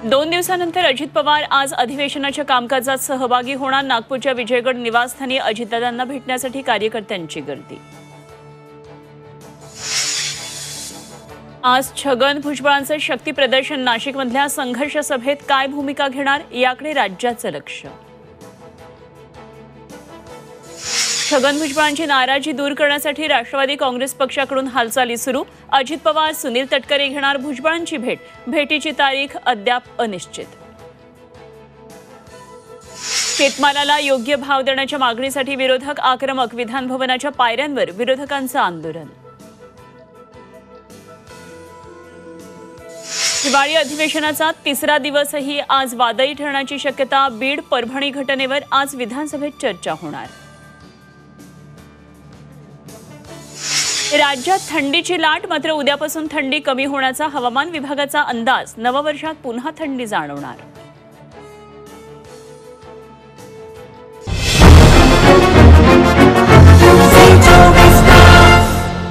2 दिवसानंतर अजित पवार आज अधिवेशनाच्या कामकाजात सहभागी होणार। नागपूरच्या विजयगड निवासस्थानी अजितदादांना भेटण्यासाठी कार्यकर्त्यांची गर्दी। आज छगन भुजबळांचे शक्ती प्रदर्शन। नाशिकमधल्या संघर्ष सभेत काय भूमिका घेणार याकडे राज्याचं लक्ष। छगन भुजबळांची नाराजी दूर करण्यासाठी राष्ट्रवादी काँग्रेस पक्षाकडून हालचाली सुरू। अजित पवार सुनील तटकरे घेणार भुजबळांची भेट। भेटीची तारीख अद्याप अनिश्चित। शेतमालाला योग्य भाव देण्याच्या मागणीसाठी विरोधक आक्रमक। विधान भवनाच्या पायऱ्यांवर विरोधकांचं आंदोलन। हिवाळी अधिवेशनाचा तिसरा दिवसही आज वादळी ठरण्याची शक्यता। बीड परभणी घटनेवर आज विधानसभेत चर्चा होणार। राज्यात थंडीची लाट, मात्र उद्यापासून थंडी कमी होण्याचा हवामान विभागाचा अंदाज। नववर्षात पुन्हा थंडी जाणवणार।